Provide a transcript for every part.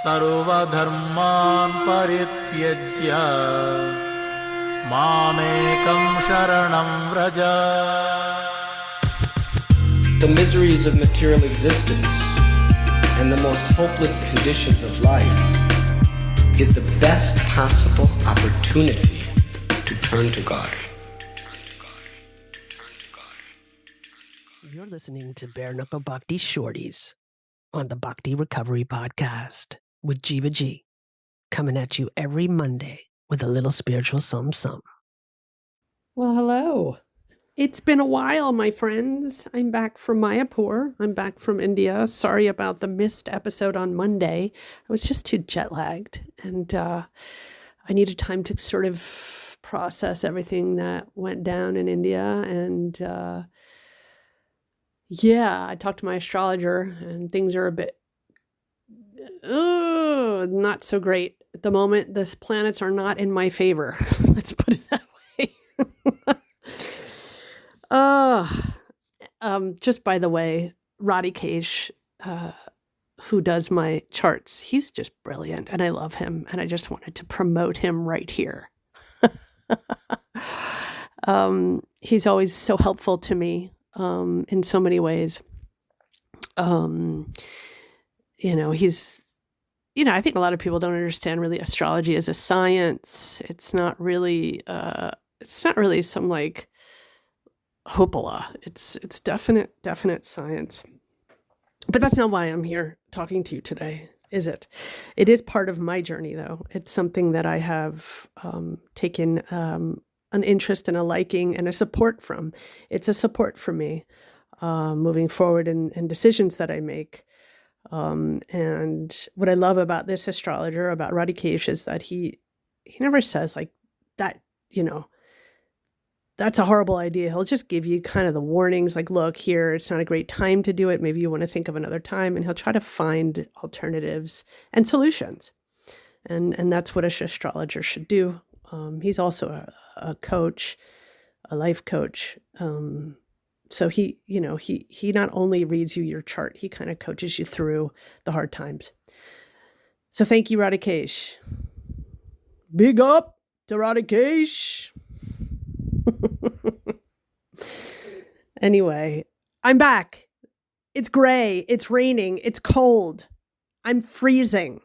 सर्वधर्मान् परित्यज्य मामेकं शरणं Vraj. The miseries of material existence and the most hopeless conditions of life is the best possible opportunity to turn to God. You're listening to Bare Knuckle Bhakti Shorties on the Bhakti Recovery Podcast with Jiva G, coming at you every Monday with a little spiritual something. Well, hello. It's been a while, my friends. I'm back from Mayapur. I'm back from India. Sorry about the missed episode on Monday. I was just too jet lagged, and I needed time to sort of process everything that went down in India. And I talked to my astrologer, and things are a bit not so great at the moment. The planets are not in my favor. Let's put it that way. Just by the way, Radhikesh, who does my charts, he's just brilliant, and I love him, and I just wanted to promote him right here. He's always so helpful to me in so many ways. I think a lot of people don't understand really astrology as a science. It's not really some like hoopla. It's definite science. But that's not why I'm here talking to you today, is it? It is part of my journey, though. It's something that I have taken an interest and a liking and a support from. It's a support for me moving forward in decisions that I make. And what I love about this astrologer, about Radhikesh, is that he never says like that, that's a horrible idea. He'll just give you kind of the warnings, like, look, here, it's not a great time to do it. Maybe you want to think of another time. And he'll try to find alternatives and solutions. And that's what an astrologer should do. He's also a coach, a life coach. So he not only reads you your chart, he kind of coaches you through the hard times. So thank you, Radhikesh. Big up to Radhikesh. Anyway, I'm back. It's gray. It's raining. It's cold. I'm freezing.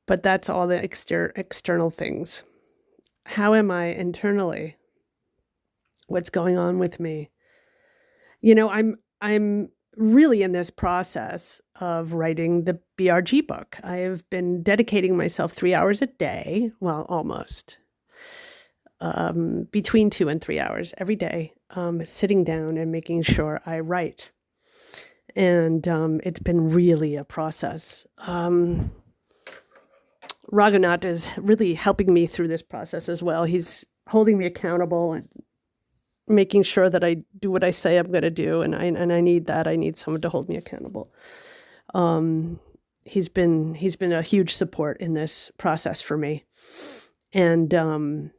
But that's all the external things. How am I internally? What's going on with me? I'm really in this process of writing the BRG book. I have been dedicating myself 3 hours a day, well, almost, between 2 and 3 hours every day, sitting down and making sure I write. And it's been really a process. Raghunath is really helping me through this process as well. He's holding me accountable and making sure that I do what I say I'm going to do. And I need that. I need someone to hold me accountable. He's been a huge support in this process for me. And,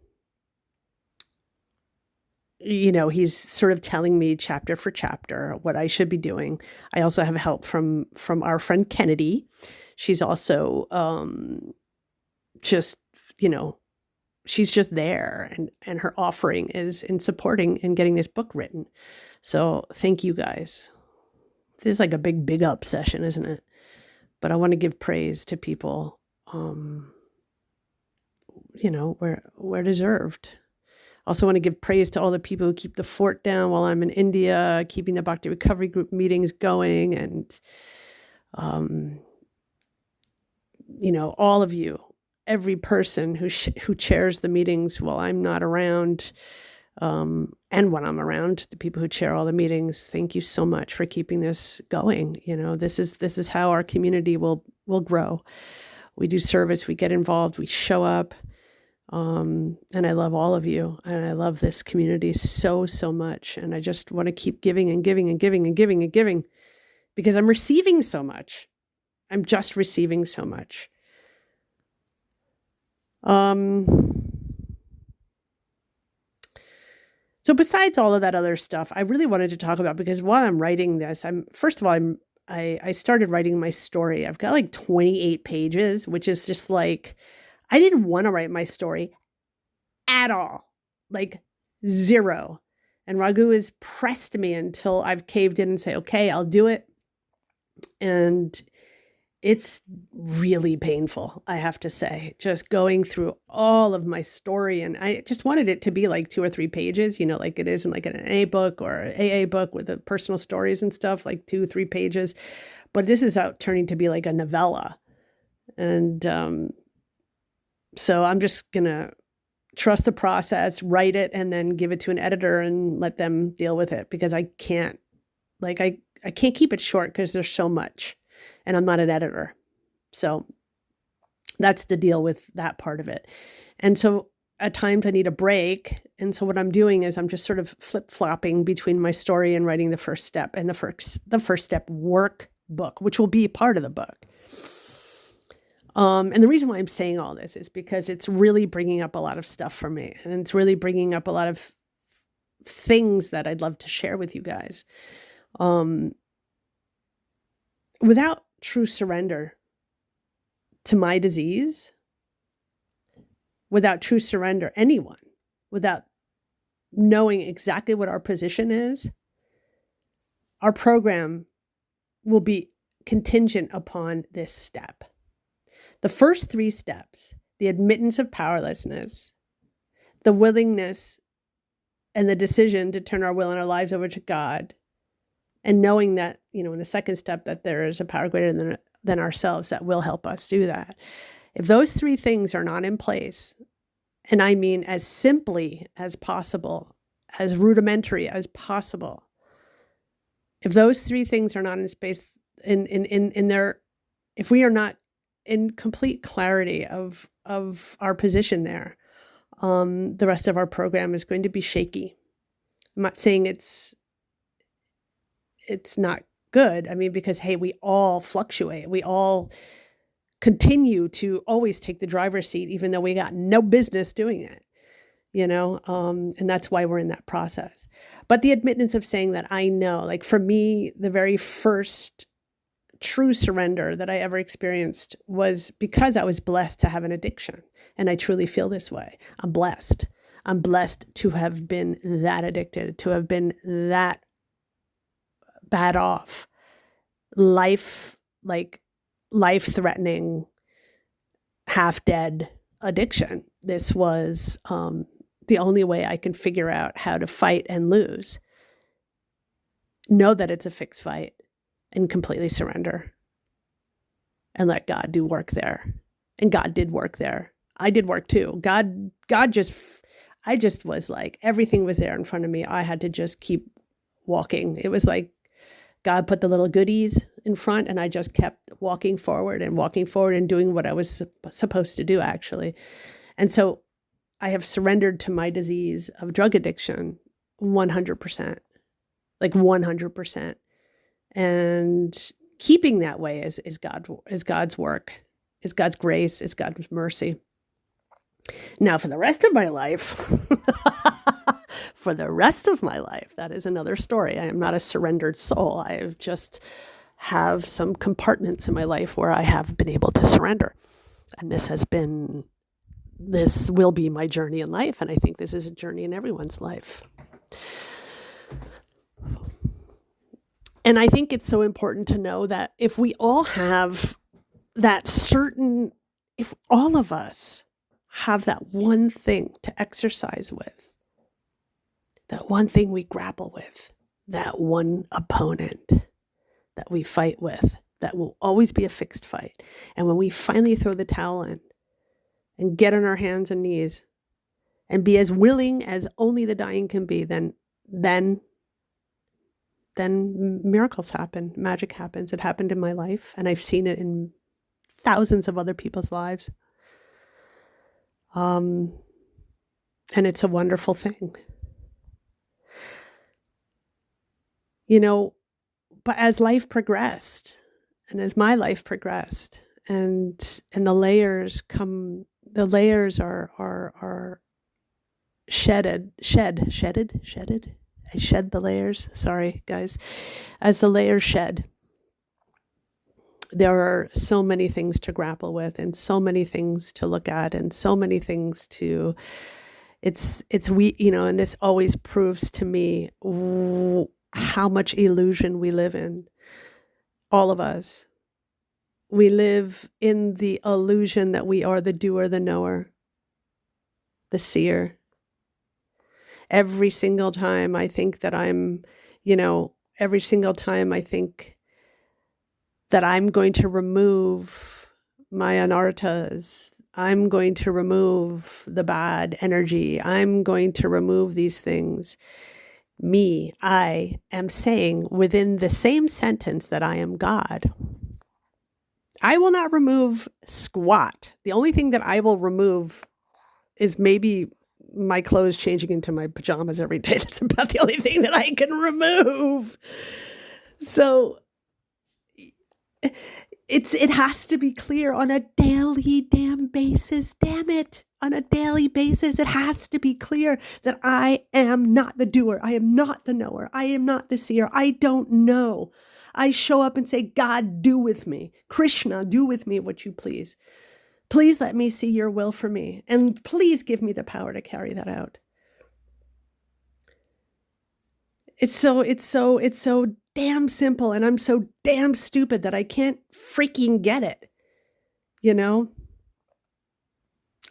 he's sort of telling me chapter for chapter what I should be doing. I also have help from our friend Kennedy. She's also she's just there, and her offering is in supporting and getting this book written. So thank you guys. This is like a big up session, isn't it? But I want to give praise to people, where deserved. Also want to give praise to all the people who keep the fort down while I'm in India, keeping the Bhakti Recovery Group meetings going, and all of you. Every person who chairs the meetings while I'm not around, and when I'm around, the people who chair all the meetings, thank you so much for keeping this going. This is how our community will grow. We do service, we get involved, we show up, and I love all of you, and I love this community so much, and I just want to keep giving and giving and giving and giving and giving, because I'm receiving so much. I'm just receiving so much. So besides all of that other stuff, I really wanted to talk about, because while I'm writing this, I'm I started writing my story. I've got like 28 pages, which is just like, I didn't want to write my story at all, like zero. And Raghu has pressed me until I've caved in and say, okay, I'll do it. And it's really painful, I have to say, just going through all of my story. And I just wanted it to be like 2 or 3 pages, like it is in like an AA book or an AA book with the personal stories and stuff, like 2 or 3 pages. But this is out turning to be like a novella. And so I'm just going to trust the process, write it, and then give it to an editor and let them deal with it, because I can't, like, I can't keep it short because there's so much. And I'm not an editor. So that's the deal with that part of it. And so at times I need a break. And so what I'm doing is I'm just sort of flip-flopping between my story and writing the first step and the first step workbook, which will be a part of the book. And the reason why I'm saying all this is because it's really bringing up a lot of stuff for me. And it's really bringing up a lot of things that I'd love to share with you guys. Without true surrender to my disease, without true surrender, without knowing exactly what our position is, our program will be contingent upon this step. The first 3 steps, the admittance of powerlessness, the willingness and the decision to turn our will and our lives over to God, and knowing that, in the second step, that there is a power greater than ourselves that will help us do that. If those 3 things are not in place, and I mean as simply as possible, as rudimentary as possible, if those 3 things are not in space, if we are not in complete clarity of our position there, the rest of our program is going to be shaky. I'm not saying it's not good. I mean, because, hey, we all fluctuate. We all continue to always take the driver's seat, even though we got no business doing it, and that's why we're in that process. But the admittance of saying that I know, like for me, the very first true surrender that I ever experienced was because I was blessed to have an addiction. And I truly feel this way. I'm blessed. I'm blessed to have been that addicted, to have been that bad off, life-threatening, half-dead addiction. This was the only way I can figure out how to fight and lose. Know that it's a fixed fight and completely surrender and let God do work there. And God did work there. I did work too. I just was like, everything was there in front of me. I had to just keep walking. It was like God put the little goodies in front, and I just kept walking forward and doing what I was supposed to do, actually. And so I have surrendered to my disease of drug addiction 100%, like 100%. And keeping that way is God's work, is God's grace, is God's mercy. Now, for the rest of my life, that is another story. I am not a surrendered soul. I just have some compartments in my life where I have been able to surrender. And this will be my journey in life. And I think this is a journey in everyone's life. And I think it's so important to know that if we all have if all of us have that one thing to exercise with, that one thing we grapple with, that one opponent that we fight with, that will always be a fixed fight. And when we finally throw the towel in and get on our hands and knees and be as willing as only the dying can be, then miracles happen, magic happens. It happened in my life, and I've seen it in thousands of other people's lives. And it's a wonderful thing. But as life progressed, and as my life progressed, and the layers are shedded. I shed the layers. Sorry, guys. As the layers shed, there are so many things to grapple with, and so many things to look at, and so many things to, and this always proves to me how much illusion we live in. All of us. We live in the illusion that we are the doer, the knower, the seer. Every single time I think that every single time I think that I'm going to remove my anartas, I'm going to remove the bad energy, I'm going to remove these things. I am saying within the same sentence that I am God. I will not remove squat. The only thing that I will remove is maybe my clothes changing into my pajamas every day. That's about the only thing that I can remove. So it has to be clear on a daily damn basis. Damn it. On a daily basis, it has to be clear that I am not the doer. I am not the knower. I am not the seer. I don't know. I show up and say, God, do with me. Krishna, do with me what you please. Please let me see your will for me. And please give me the power to carry that out. It's so damn simple, and I'm so damn stupid that I can't freaking get it.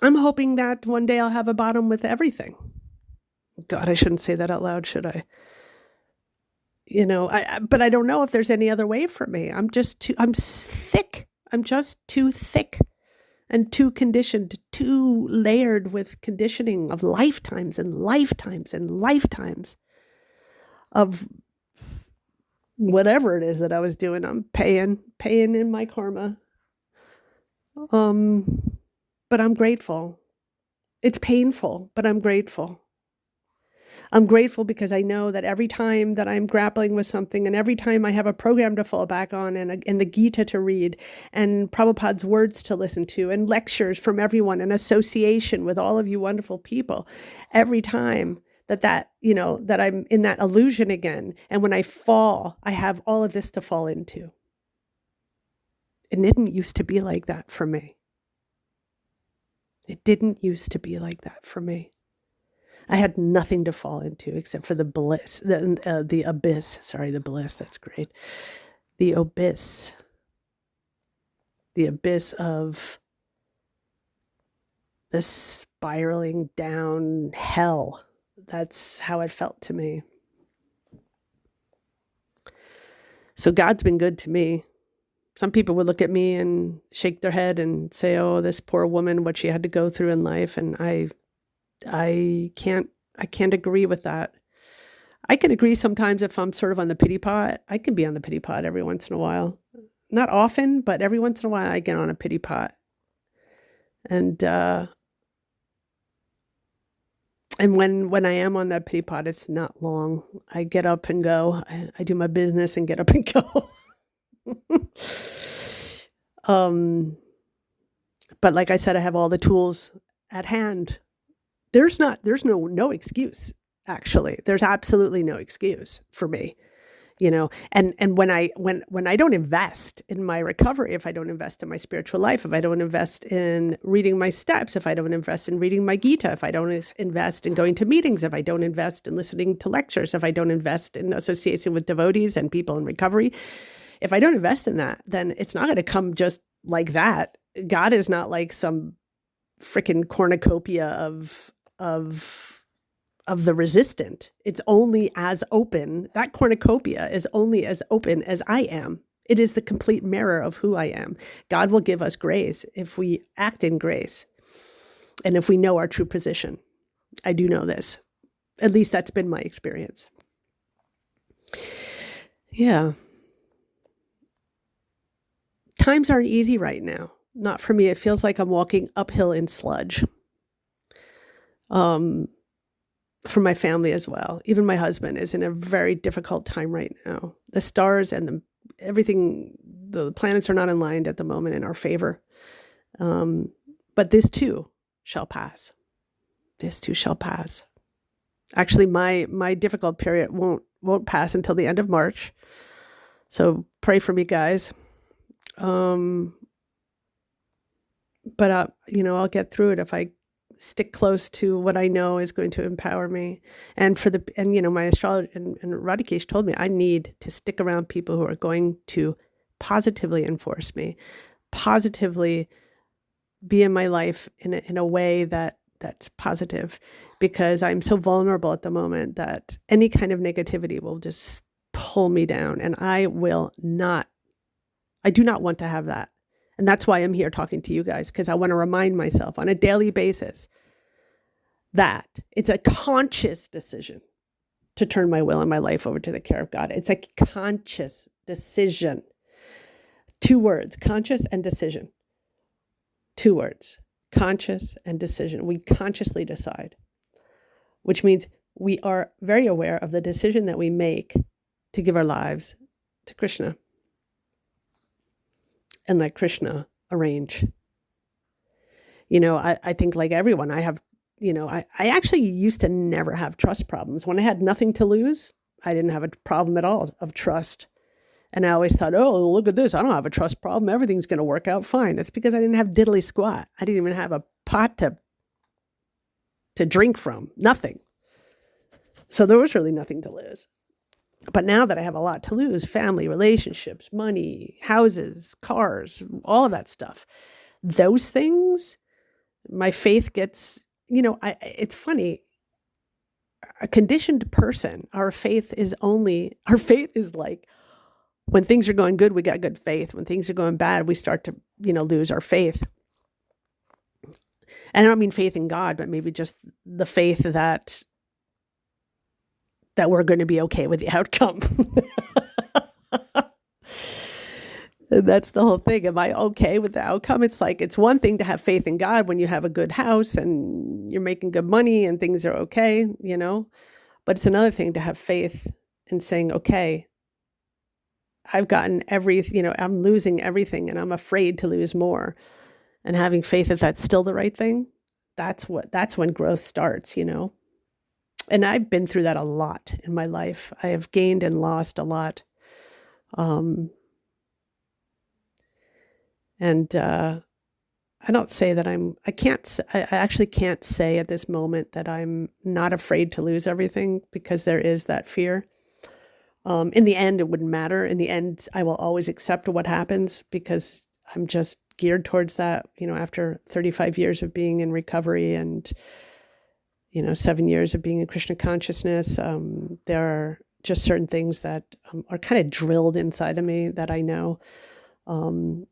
I'm hoping that one day I'll have a bottom with everything. God, I shouldn't say that out loud, should I? But I don't know if there's any other way for me. I'm thick. I'm just too thick and too conditioned, too layered with conditioning of lifetimes and lifetimes and lifetimes of whatever it is that I was doing. I'm paying in my karma. But I'm grateful. It's painful, but I'm grateful. I'm grateful because I know that every time that I'm grappling with something, and every time I have a program to fall back on, and the Gita to read, and Prabhupada's words to listen to, and lectures from everyone, and association with all of you wonderful people, every time that I'm in that illusion again, and when I fall, I have all of this to fall into. It didn't used to be like that for me. It didn't used to be like that for me. I had nothing to fall into except for the bliss, the abyss. Sorry, the bliss. That's great. The abyss of the spiraling down hell. That's how it felt to me. So God's been good to me. Some people would look at me and shake their head and say, "Oh, this poor woman, what she had to go through in life," and I can't agree with that. I can agree sometimes if I'm sort of on the pity pot. I can be on the pity pot every once in a while. Not often, but every once in a while I get on a pity pot. And when I am on that pity pot, it's not long. I get up and go. I do my business and get up and go. But like I said, I have all the tools at hand. There's no excuse, actually. There's absolutely no excuse for me, and when I don't invest in my recovery, if I don't invest in my spiritual life, if I don't invest in reading my steps, if I don't invest in reading my Gita, if I don't invest in going to meetings, if I don't invest in listening to lectures, if I don't invest in association with devotees and people in recovery, if I don't invest in that, then it's not going to come just like that. God is not like some freaking cornucopia of the resistant. It's only as open. That cornucopia is only as open as I am. It is the complete mirror of who I am. God will give us grace if we act in grace and if we know our true position. I do know this. At least that's been my experience. Yeah. Times aren't easy right now. Not for me. It feels like I'm walking uphill in sludge. For my family as well. Even my husband is in a very difficult time right now. The stars and everything, the planets are not aligned at the moment in our favor. But this too shall pass. This too shall pass. Actually, my difficult period won't pass until the end of March. So pray for me, guys. But I'll get through it if I stick close to what I know is going to empower me. And my astrologer and Radikesh told me I need to stick around people who are going to positively enforce me, positively be in my life in a way that's positive, because I'm so vulnerable at the moment that any kind of negativity will just pull me down, and I do not want to have that. And that's why I'm here talking to you guys, because I want to remind myself on a daily basis that it's a conscious decision to turn my will and my life over to the care of God. It's a conscious decision. 2 words, conscious and decision. 2 words, conscious and decision. We consciously decide, which means we are very aware of the decision that we make to give our lives to Krishna and let Krishna arrange. I think like everyone, I have, I actually used to never have trust problems. When I had nothing to lose, I didn't have a problem at all of trust. And I always thought, oh, look at this. I don't have a trust problem. Everything's going to work out fine. That's because I didn't have diddly squat. I didn't even have a pot to drink from. Nothing. So there was really nothing to lose. But now that I have a lot to lose, family, relationships, money, houses, cars, all of that stuff, those things, my faith gets, it's funny. A conditioned person, our faith is like, when things are going good, we got good faith. When things are going bad, we start to, lose our faith. And I don't mean faith in God, but maybe just the faith that we're going to be okay with the outcome. And that's the whole thing. Am I okay with the outcome? It's like, it's one thing to have faith in God when you have a good house and you're making good money and things are okay, but it's another thing to have faith in saying, okay, I've gotten I'm losing everything and I'm afraid to lose more. And having faith that that's still the right thing, that's when growth starts, And I've been through that a lot in my life. I have gained and lost a lot. I don't say that I actually can't say at this moment that I'm not afraid to lose everything, because there is that fear. In the end, it wouldn't matter. In the end, I will always accept what happens, because I'm just geared towards that, after 35 years of being in recovery and, 7 years of being in Krishna consciousness. There are just certain things that are kind of drilled inside of me that I know. But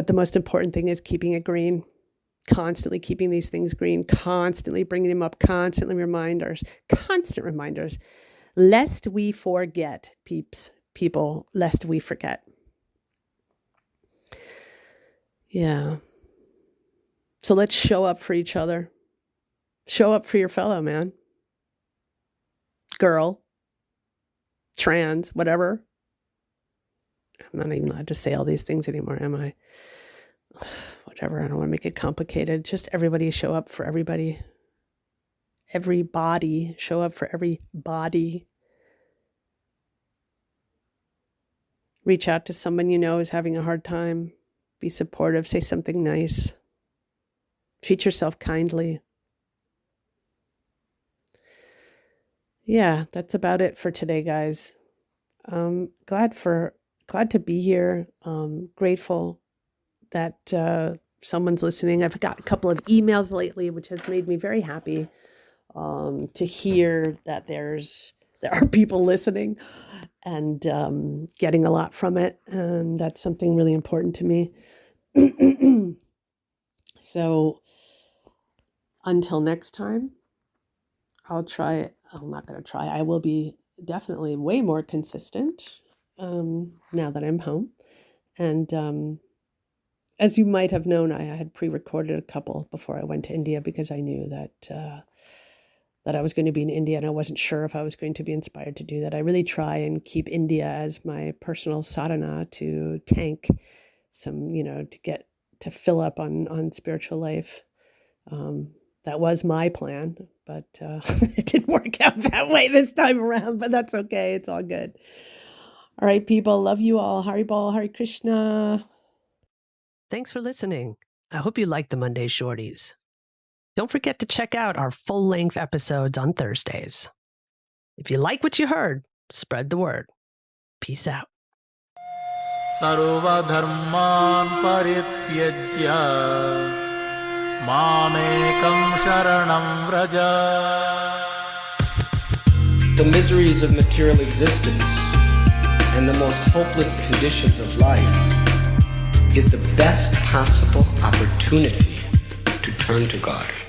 the most important thing is keeping it green, constantly keeping these things green, constantly bringing them up, constant reminders, lest we forget, people, lest we forget. Yeah. So let's show up for each other. Show up for your fellow man, girl, trans, whatever. I'm not even allowed to say all these things anymore, am I? Whatever, I don't want to make it complicated. Just everybody show up for everybody. Everybody, show up for everybody. Reach out to someone you know is having a hard time. Be supportive, say something nice. Treat yourself kindly. Yeah, that's about it for today, guys. Glad to be here. Grateful that someone's listening. I've got a couple of emails lately, which has made me very happy to hear that there are people listening and getting a lot from it. And that's something really important to me. So until next time, I'm not going to try. I will be definitely way more consistent now that I'm home. And as you might have known, I had pre-recorded a couple before I went to India, because I knew that I was going to be in India, and I wasn't sure if I was going to be inspired to do that. I really try and keep India as my personal sadhana to tank some, to fill up on spiritual life. That was my plan, but it didn't work out that way this time around, but that's okay. It's all good. All right, people. Love you all. Haribol, Hare Krishna. Thanks for listening. I hope you liked the Monday Shorties. Don't forget to check out our full-length episodes on Thursdays. If you like what you heard, spread the word. Peace out. सर्वधर्मान् परित्यज्य मामेकं शरणं Vraj. The miseries of material existence and the most hopeless conditions of life is the best possible opportunity to turn to God.